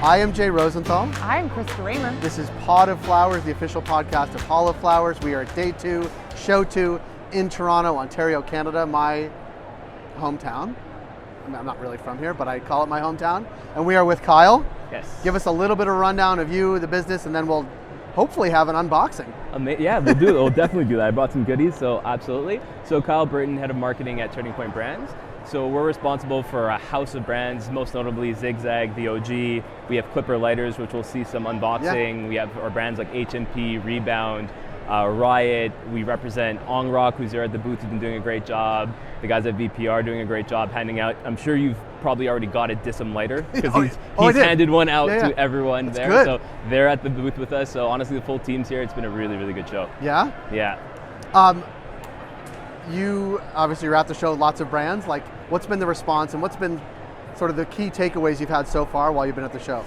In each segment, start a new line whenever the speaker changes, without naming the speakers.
I am Jay Rosenthal.
I'm Krista Raymer.
This is Pod of Flowers, the official podcast of Hall of Flowers. We are at day 2, show 2 in Toronto, Ontario, Canada, my hometown. I mean, I'm not really from here, but I call it my hometown. And we are with Kyle.
Yes.
Give us a little bit of rundown of you, the business, and then we'll hopefully have an unboxing.
Yeah, we'll do it. We'll definitely do that. I brought some goodies, so absolutely. So Kyle Britton, head of marketing at Turning Point Brands. So we're responsible for a house of brands, most notably Zigzag, the OG. We have Clipper lighters, which we'll see some unboxing. Yeah. We have our brands like HMP, Rebound, Riot. We represent Ong Rock, who's there at the booth, who's been doing a great job. The guys at VPR are doing a great job handing out. I'm sure you've probably already got a Dism lighter because he's handed one out to everyone. That's there. Good. So they're at the booth with us. So honestly, the full team's here. It's been a really, really good show.
Yeah?
Yeah.
You obviously you're at the show, lots of brands. Like, what's been the response and what's been sort of the key takeaways you've had so far while you've been at the show?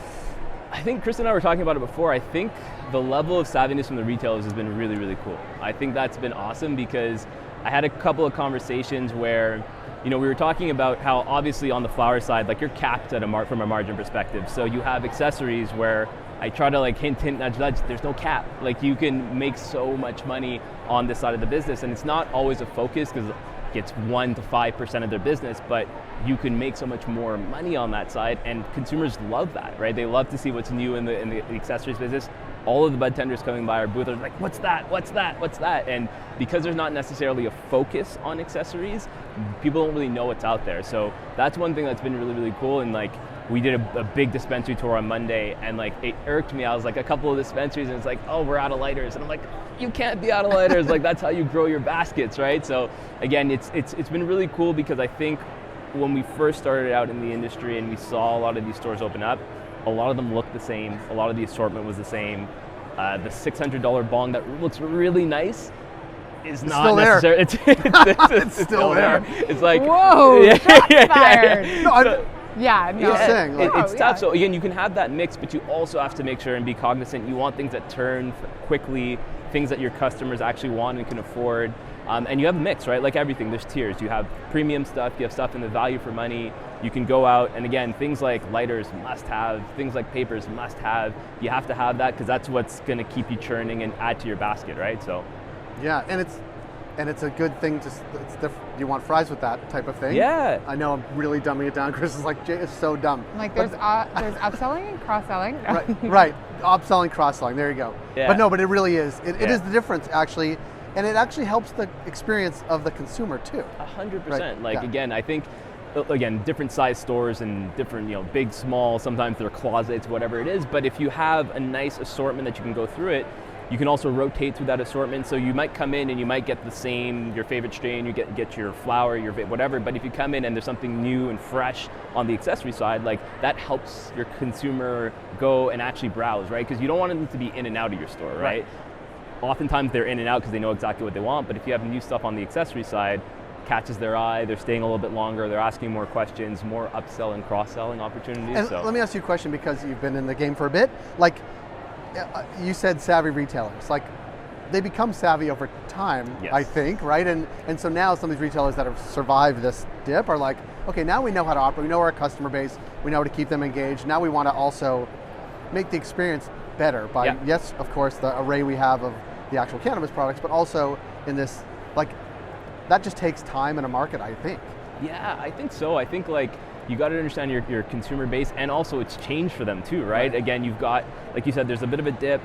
I think Chris and I were talking about it before. I think the level of savviness from the retailers has been really, really cool. I think that's been awesome because I had a couple of conversations where, you know, we were talking about how obviously on the flower side, like you're capped at from a margin perspective. So you have accessories where I try to like hint, nudge, there's no cap. Like you can make so much money on this side of the business, and it's not always a focus because it's 1 to 5% of their business, but you can make so much more money on that side, and consumers love that, right? They love to see what's new in the accessories business. All of the bud tenders coming by our booth are like, what's that? What's that? What's that? And because there's not necessarily a focus on accessories, people don't really know what's out there. So that's one thing that's been really, really cool. And like, we did a big dispensary tour on Monday, and like it irked me. I was like, a couple of dispensaries, and it's like, oh, we're out of lighters, and I'm like, you can't be out of lighters. Like that's how you grow your baskets, right? So again, it's been really cool because I think when we first started out in the industry and we saw a lot of these stores open up, a lot of them looked the same. A lot of the assortment was the same. The $600 bong that looks really nice is not necessary. It's still there. It's like,
whoa, shots fired.
It's tough. So again, you can have that mix, but you also have to make sure and be cognizant. You want things that turn quickly, things that your customers actually want and can afford. And you have a mix, right? Like everything, there's tiers. You have premium stuff, you have stuff in the value for money. You can go out, and again, things like lighters must have, things like papers must have. You have to have that because that's what's going to keep you churning and add to your basket, right? So,
yeah, and it's a good thing to. You want fries with that type of thing?
Yeah.
I know I'm really dumbing it down. Chris is like, Jay is so dumb.
Like there's upselling and cross-selling.
Right. Upselling, cross-selling. There you go. Yeah. But it really is. It is the difference actually. And it actually helps the experience of the consumer too.
100%. Right. Like again, I think, different size stores and different, big, small, sometimes they're closets, whatever it is. But if you have a nice assortment that you can go through it, you can also rotate through that assortment. So you might come in and you might get the same, your favorite strain, you get your flower, your whatever. But if you come in and there's something new and fresh on the accessory side, like that helps your consumer go and actually browse, right? Because you don't want them to be in and out of your store, right? Oftentimes they're in and out because they know exactly what they want, but if you have new stuff on the accessory side, catches their eye, they're staying a little bit longer, they're asking more questions, more upsell and cross-selling opportunities.
And let me ask you a question because you've been in the game for a bit. Like, you said savvy retailers, like they become savvy over time, yes. I think, right? And so now some of these retailers that have survived this dip are like, okay, now we know how to operate, we know our customer base, we know how to keep them engaged. Now we want to also make the experience better by, yes, of course, the array we have of the actual cannabis products, but also in this, like, that just takes time in a market, I think. Yeah,
I think so. I think like you got to understand your consumer base, and also it's changed for them too, right? Again, you've got, like you said, there's a bit of a dip.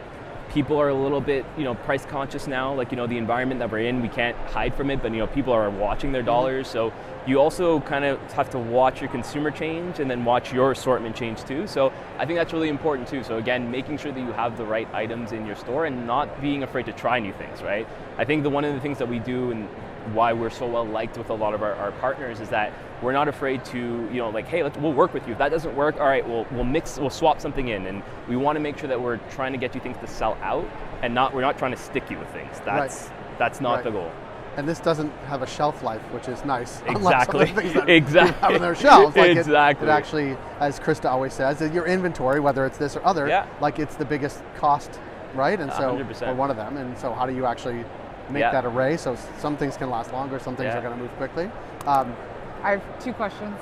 People are a little bit, price conscious now. Like, the environment that we're in, we can't hide from it, but people are watching their dollars. So you also kind of have to watch your consumer change and then watch your assortment change too. So I think that's really important too. So again, making sure that you have the right items in your store and not being afraid to try new things, right? I think one of the things that we do and why we're so well liked with a lot of our partners is that we're not afraid to, hey, we'll work with you. If that doesn't work, all right, we'll swap something in. And we want to make sure that we're trying to get you things to sell out and we're not trying to stick you with things. That's not the goal.
And this doesn't have a shelf life, which is nice.
Exactly.
Things that have on their shelves. Like
exactly.
It actually, as Krista always says, your inventory, whether it's this or other, like it's the biggest cost, right? And so,
100%.
or one of them. And so how do you actually make that array so some things can last longer, some things are going to move quickly?
I have 2 questions.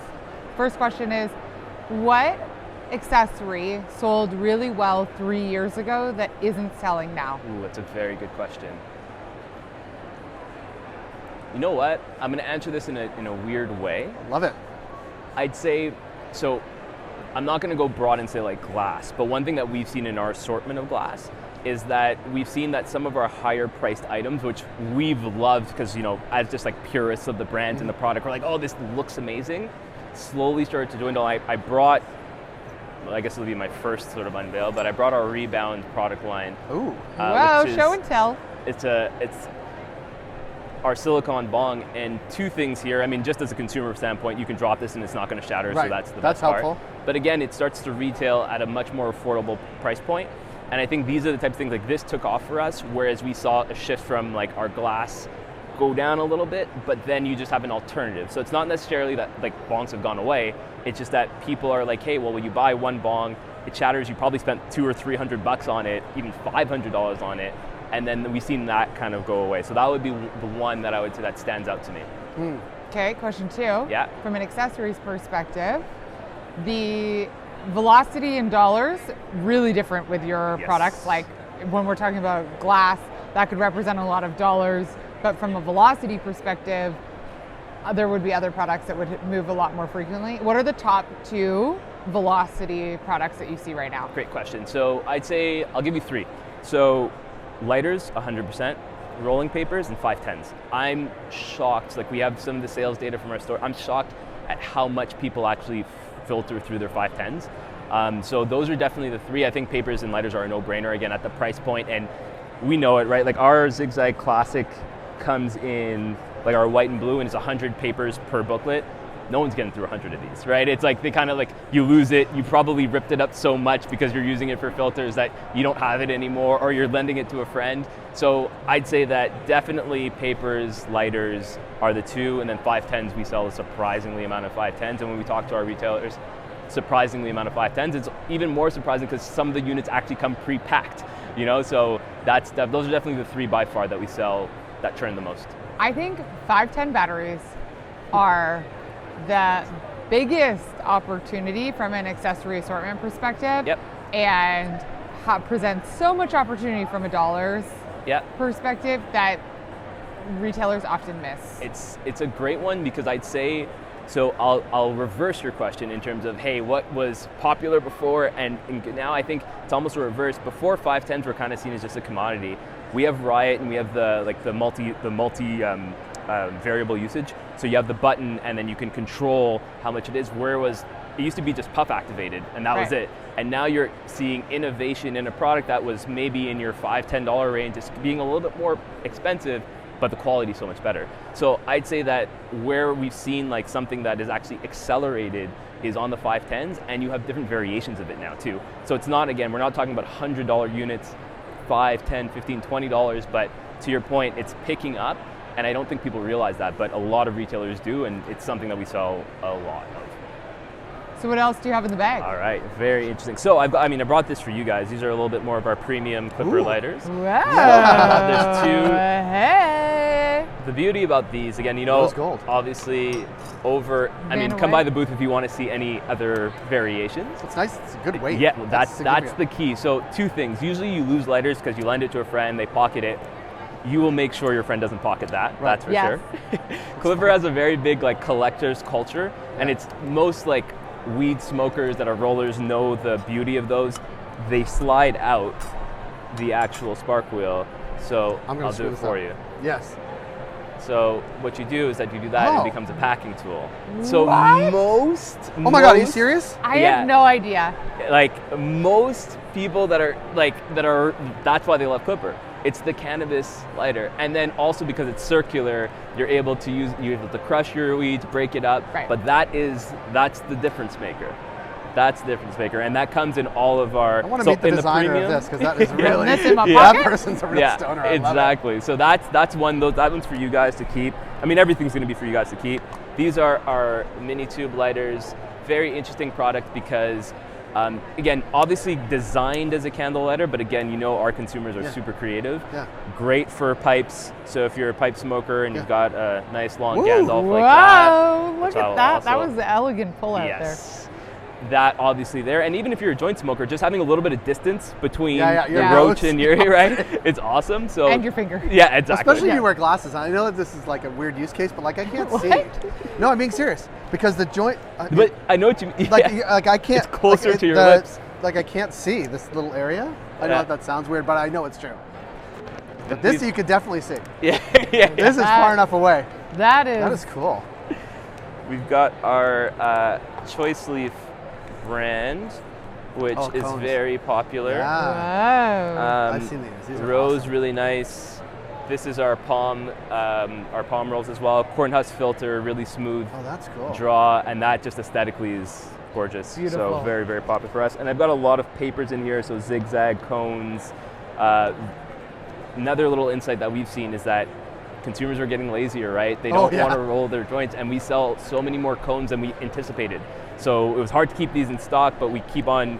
First question is, what accessory sold really well 3 years ago that isn't selling now?
Ooh, that's a very good question. You know what? I'm going to answer this in a weird way.
Love it.
I'd say, so I'm not going to go broad and say like glass, but one thing that we've seen in our assortment of glass is that we've seen that some of our higher priced items, which we've loved because, as just like purists of the brand and the product, we're like, oh, this looks amazing, slowly started to dwindle. I brought, I guess it'll be my first sort of unveil, but I brought our Rebound product line.
Ooh.
Wow, show and tell.
It's our silicone bong, and two things here. I mean, just as a consumer standpoint, you can drop this and it's not going to shatter,
right.
So that's the
best
helpful
part.
But again, it starts to retail at a much more affordable price point. And I think these are the types of things like this took off for us, whereas we saw a shift from like our glass go down a little bit, but then you just have an alternative. So it's not necessarily that like bongs have gone away, it's just that people are like, hey, well, when you buy one bong, it shatters, you probably spent $200 or $300 on it, even $500 on it, and then we've seen that kind of go away. So that would be the one that I would say that stands out to me.
Okay, question 2.
Yeah.
From an accessories perspective, the velocity in dollars, really different with your products. Like when we're talking about glass, that could represent a lot of dollars, but from a velocity perspective, there would be other products that would move a lot more frequently. What are the top 2 velocity products that you see right now?
Great question. So I'd say, I'll give you 3. So lighters, 100%, rolling papers, and 510s. I'm shocked, like we have some of the sales data from our store, I'm shocked at how much people actually filter through their 510s. So those are definitely the 3. I think papers and lighters are a no-brainer, again, at the price point, and we know it, right? Like our Zigzag Classic comes in, like our white and blue, and it's 100 papers per booklet. No one's getting through 100 of these, right? It's like they kind of like, you lose it, you probably ripped it up so much because you're using it for filters that you don't have it anymore, or you're lending it to a friend. So I'd say that definitely papers, lighters are the 2, and then 510s, we sell a surprisingly amount of 510s, and when we talk to our retailers, surprisingly amount of 510s. It's even more surprising because some of the units actually come pre-packed, so those are definitely the 3 by far that we sell that trend the most.
I think 510 batteries are the biggest opportunity from an accessory assortment perspective.
Yep.
And presents so much opportunity from a dollars perspective that retailers often miss.
It's a great one because I'd say, so I'll reverse your question in terms of, hey, what was popular before, and now I think it's almost a reverse. Before 510s were kind of seen as just a commodity. We have Riot and we have the multi variable usage. So you have the button and then you can control how much it is. It used to be just puff activated and that was it. And now you're seeing innovation in a product that was maybe in your $5, $10 range, it's being a little bit more expensive, but the quality is so much better. So I'd say that where we've seen like something that is actually accelerated is on the 510s, and you have different variations of it now too. So it's not, again, we're not talking about $100 units, $5, $10, $15, $20, but to your point, it's picking up, and I don't think people realize that, but a lot of retailers do, and it's something that we sell a lot of.
So what else do you have in the bag?
All right, very interesting. So I brought this for you guys. These are a little bit more of our premium clipper lighters.
Wow.
There's 2.
Hey.
The beauty about these, again,
gold.
obviously come by the booth if you want to see any other variations.
It's nice, it's a good weight.
Yeah, that's the key. So 2 things. Usually you lose lighters because you lend it to a friend, they pocket it. You will make sure your friend doesn't pocket that, that's for sure. Clipper has a very big like collector's culture, and it's most like weed smokers that are rollers know the beauty of those. They slide out the actual spark wheel, so I'll do it for you.
Yes.
So what you do is that you do that and it becomes a packing tool. So
What?
Oh my God, are you serious?
I had no idea.
Like most people that's why they love Clipper. It's the cannabis lighter, and then also because it's circular, you're able to crush your weeds, break it up.
Right.
But that's the difference maker. That's the difference maker, and that comes in all of our.
I want to meet the designer of this because that is really
this in my
that
pocket?
person's a real stoner. I love
exactly. So that's one. That one's for you guys to keep. I mean, everything's going to be for you guys to keep. These are our mini tube lighters. Very interesting product because. Again, obviously designed as a candle lighter, but again, our consumers are super creative.
Yeah.
Great for pipes. So if you're a pipe smoker and you've got a nice long
Ooh,
Gandalf like that.
wow, look at that.
Also,
That was the elegant pull out there.
yes. that obviously there. And even if you're a joint smoker, just having a little bit of distance between
your
roach
nose.
and your, right? It's awesome. So
And your finger.
Yeah, exactly.
Especially if you wear glasses. I know that this is like a weird use case, but like I can't see.
What?
No, I'm being serious because the joint.
But I know what you mean.
Like I can't.
It's closer
like,
to your lips.
Like I can't see this little area. I know that sounds weird, but I know it's true. But this you could definitely see.
Yeah.
This is far enough away.
That is.
That is cool.
We've got our Choice Leaf brand, which is
cones.
very popular.
Yeah.
Wow.
I've seen these. These are
Rose,
awesome.
really nice. This is our palm rolls as well. Corn husk filter, really smooth
Oh, that's cool.
draw, and that just aesthetically is gorgeous.
Beautiful.
So very, very popular for us. And I've got a lot of papers in here, so zigzag cones. Another little insight that we've seen is that consumers are getting lazier, right? They don't want to roll their joints, and we sell so many more cones than we anticipated. So it was hard to keep these in stock, but we keep on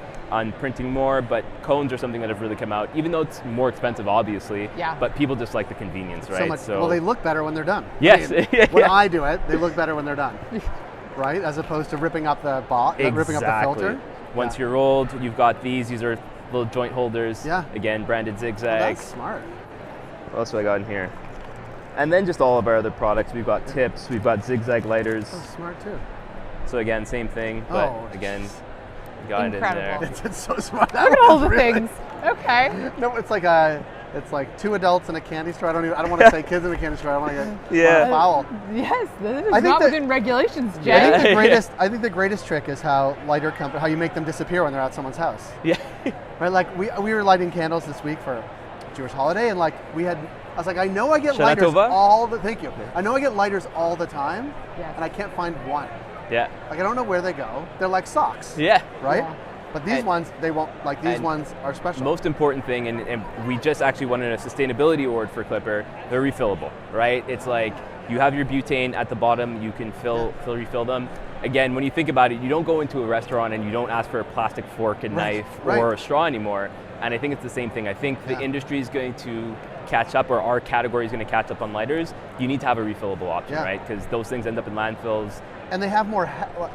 printing more. But cones are something that have really come out, even though it's more expensive, obviously.
Yeah.
But people just like the convenience, right?
So much, well, they look better when they're done.
Yes.
I mean, when I do it, they look better when they're done, right? As opposed to ripping up the ripping up the filter.
Once you're rolled, you've got these. These are little joint holders.
Yeah.
Again, branded
Oh,
zigzag.
that's smart.
What else do I got in here? And then just all of our other products. We've got tips. We've got zigzag lighters.
That's smart too.
So again, same thing, but again, got it in
Incredible.
there.
It's so smart.
Look at all the things. Okay.
No, it's like two adults in a candy store. I don't want to say kids in a candy store. I want to get
Yeah.
foul.
Yes, this is
I think
not
that-
within regulations,
I
Jay.
think the greatest trick is how how you make them disappear when they're at someone's house.
Yeah.
Right? Like we were lighting candles this week for Jewish holiday, and like I was like, I know I get
Shana
lighters
Tova?
thank you. I know I get lighters all the time,
Yes.
and I can't find one.
Yeah.
Like I don't know where they go. They're like socks.
Yeah.
Right?
Yeah.
But these
And-
ones, they won't. Like these
and
ones are special.
Most important thing, and we just actually won a sustainability award for Clipper, they're refillable, right? It's like you have your butane at the bottom, you can refill them. Again, when you think about it, you don't go into a restaurant and you don't ask for a plastic fork and knife or a straw anymore. And I think it's the same thing. I think the industry is going to catch up, or our category is going to catch up on lighters. You need to have a refillable option, right? Because those things end up in landfills.
And they have more.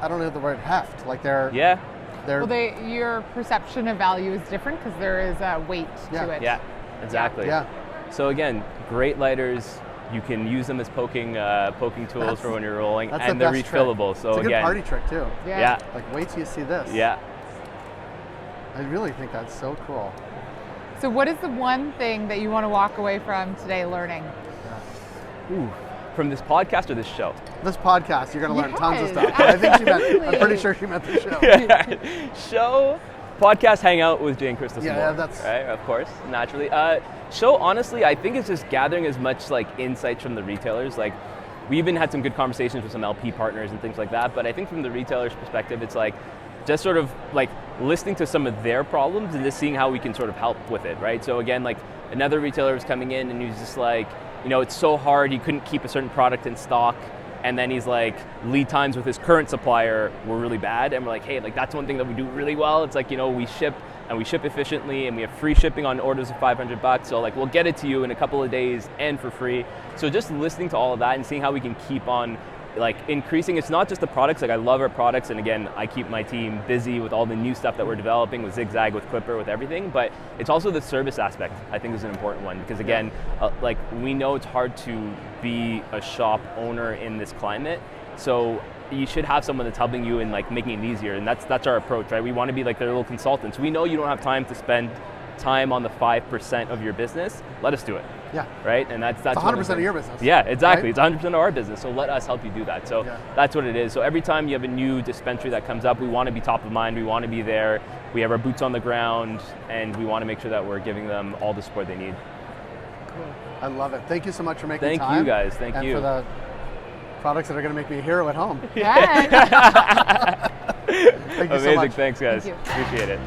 I don't know the word heft. Like they're.
Yeah.
They're.
Well, your perception of value is different because there is a weight to it.
Yeah. Exactly.
Yeah.
So again, great lighters. You can use them as poking tools for when you're rolling, and they're refillable.
Trick.
So
it's a good
again,
party trick too.
Yeah.
Like wait till you see this.
Yeah.
I really think that's so cool.
So what is the one thing that you want to walk away from today learning?
Ooh. From this podcast or this show?
This podcast, you're going to learn tons of
Yes,
stuff. But I think
absolutely.
I'm pretty sure she meant the show.
Show, podcast, hang out with Jay and Krista some
Yeah,
more,
that's
right. Of course, naturally. Show, honestly, I think it's just gathering as much like insights from the retailers. Like, we even had some good conversations with some LP partners and things like that. But I think from the retailer's perspective, it's like just sort of like listening to some of their problems and just seeing how we can sort of help with it, right? So again, like another retailer was coming in and he was just like, you know, it's so hard, he couldn't keep a certain product in stock. And then he's like, lead times with his current supplier were really bad. And we're like, hey, like that's one thing that we do really well. It's like, you know, we ship efficiently and we have free shipping on orders of $500. So like, we'll get it to you in a couple of days and for free. So just listening to all of that and seeing how we can keep on like increasing. It's not just the products, like I love our products, and again, I keep my team busy with all the new stuff that we're developing with Zigzag, with Clipper, with everything, but it's also the service aspect I think is an important one, because again, like we know it's hard to be a shop owner in this climate, so you should have someone that's helping you and like making it easier, and that's our approach, right? We want to be like their little consultants. We know you don't have time to spend time on the 5% of your business. Let us do it.
Yeah.
Right? And that's
100% of your business.
Yeah, exactly.
Right?
It's 100% of our business. So let us help you do that. So that's what it is. So every time you have a new dispensary that comes up, we want to be top of mind. We want to be there. We have our boots on the ground, and we want to make sure that we're giving them all the support they need.
Cool. I love it. Thank you so much for making time.
Thank you guys. Thank you.
And for the products that are going to make me a hero at home.
Yeah.
Thank you
Amazing.
so much.
Thanks, guys.
Thank you.
Appreciate it.